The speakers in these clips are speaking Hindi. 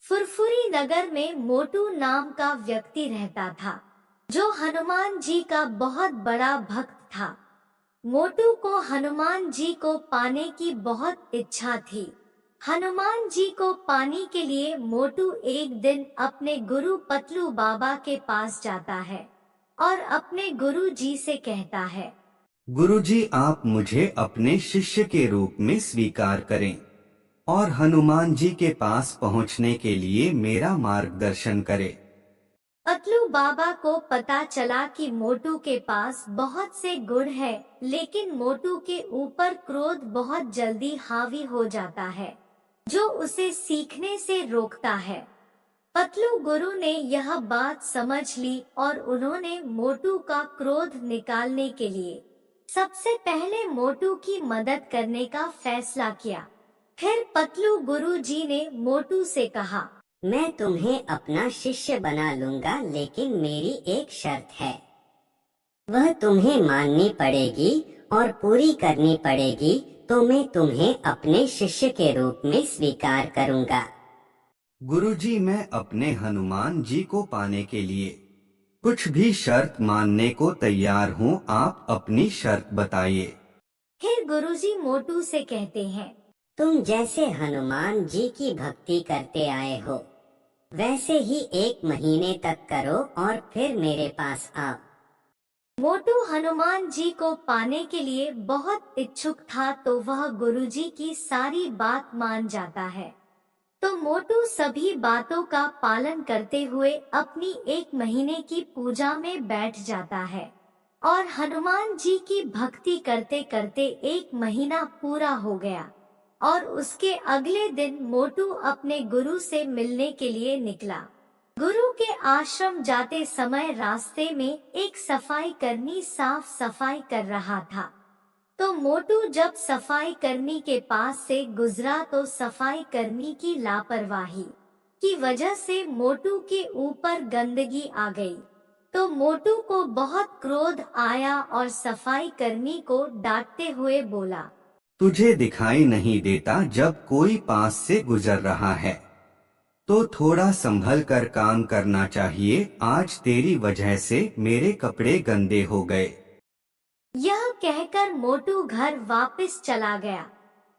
फुरफुरी नगर में मोटू नाम का व्यक्ति रहता था, जो हनुमान जी का बहुत बड़ा भक्त था। मोटू को हनुमान जी को पाने की बहुत इच्छा थी। हनुमान जी को पाने के लिए मोटू एक दिन अपने गुरु पतलू बाबा के पास जाता है और अपने गुरु जी से कहता है, गुरुजी, आप मुझे अपने शिष्य के रूप में स्वीकार करें और हनुमान जी के पास पहुंचने के लिए मेरा मार्गदर्शन करें। पतलू बाबा को पता चला कि मोटू के पास बहुत से गुण है, लेकिन मोटू के ऊपर क्रोध बहुत जल्दी हावी हो जाता है, जो उसे सीखने से रोकता है। पतलू गुरु ने यह बात समझ ली और उन्होंने मोटू का क्रोध निकालने के लिए सबसे पहले मोटू की मदद करने का फैसला किया। फिर पतलू गुरु जी ने मोटू से कहा, मैं तुम्हें अपना शिष्य बना लूंगा, लेकिन मेरी एक शर्त है। वह तुम्हें माननी पड़ेगी और पूरी करनी पड़ेगी, तो मैं तुम्हें अपने शिष्य के रूप में स्वीकार करूंगा। गुरुजी, मैं अपने हनुमान जी को पाने के लिए कुछ भी शर्त मानने को तैयार हूँ। आप अपनी शर्त बताइए। फिर गुरुजी मोटू से कहते हैं, तुम जैसे हनुमान जी की भक्ति करते आए हो, वैसे ही 1 महीने तक करो और फिर मेरे पास आओ। मोटू हनुमान जी को पाने के लिए बहुत इच्छुक था, तो वह गुरुजी की सारी बात मान जाता है। तो मोटू सभी बातों का पालन करते हुए अपनी 1 महीने की पूजा में बैठ जाता है और हनुमान जी की भक्ति करते करते 1 महीना पूरा हो गया और उसके अगले दिन मोटू अपने गुरु से मिलने के लिए निकला। गुरु के आश्रम जाते समय रास्ते में एक सफाई कर्मी साफ सफाई कर रहा था। तो मोटू जब सफाई कर्मी के पास से गुजरा तो सफाई कर्मी की लापरवाही की वजह से मोटू के ऊपर गंदगी आ गई। तो मोटू को बहुत क्रोध आया और सफाई कर्मी को डांटते हुए बोला, तुझे दिखाई नहीं देता जब कोई पास से गुजर रहा है? तो थोड़ा संभल कर काम करना चाहिए। आज तेरी वजह से मेरे कपड़े गंदे हो गए। यह कहकर मोटू घर वापस चला गया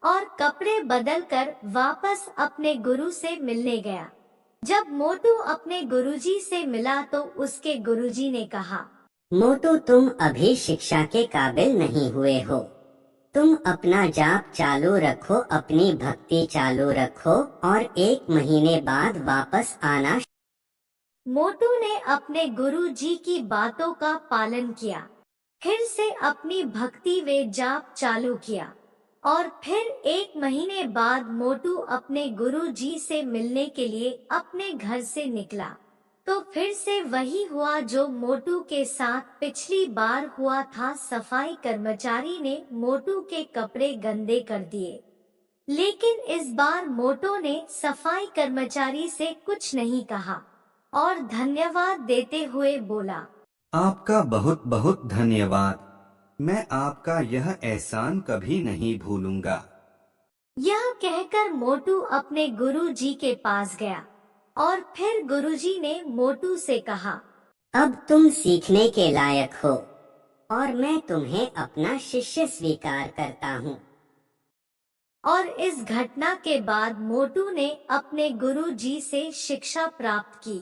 और कपड़े बदलकर वापस अपने गुरु से मिलने गया। जब मोटू अपने गुरुजी से मिला तो उसके गुरुजी ने कहा, मोटू, तुम अभी शिक्षा के काबिल नहीं हुए हो। तुम अपना जाप चालू रखो, अपनी भक्ति चालू रखो और 1 महीने बाद वापस आना। मोटू ने अपने गुरु जी की बातों का पालन किया, फिर से अपनी भक्ति व जाप चालू किया और फिर 1 महीने बाद मोटू अपने गुरु जी से मिलने के लिए अपने घर से निकला। तो फिर से वही हुआ जो मोटू के साथ पिछली बार हुआ था। सफाई कर्मचारी ने मोटू के कपड़े गंदे कर दिए, लेकिन इस बार मोटू ने सफाई कर्मचारी से कुछ नहीं कहा और धन्यवाद देते हुए बोला, आपका बहुत बहुत धन्यवाद। मैं आपका यह एहसान कभी नहीं भूलूंगा। यह कहकर मोटू अपने गुरु जी के पास गया और फिर गुरुजी ने मोटू से कहा, अब तुम सीखने के लायक हो और मैं तुम्हें अपना शिष्य स्वीकार करता हूँ। और इस घटना के बाद मोटू ने अपने गुरु जी से शिक्षा प्राप्त की।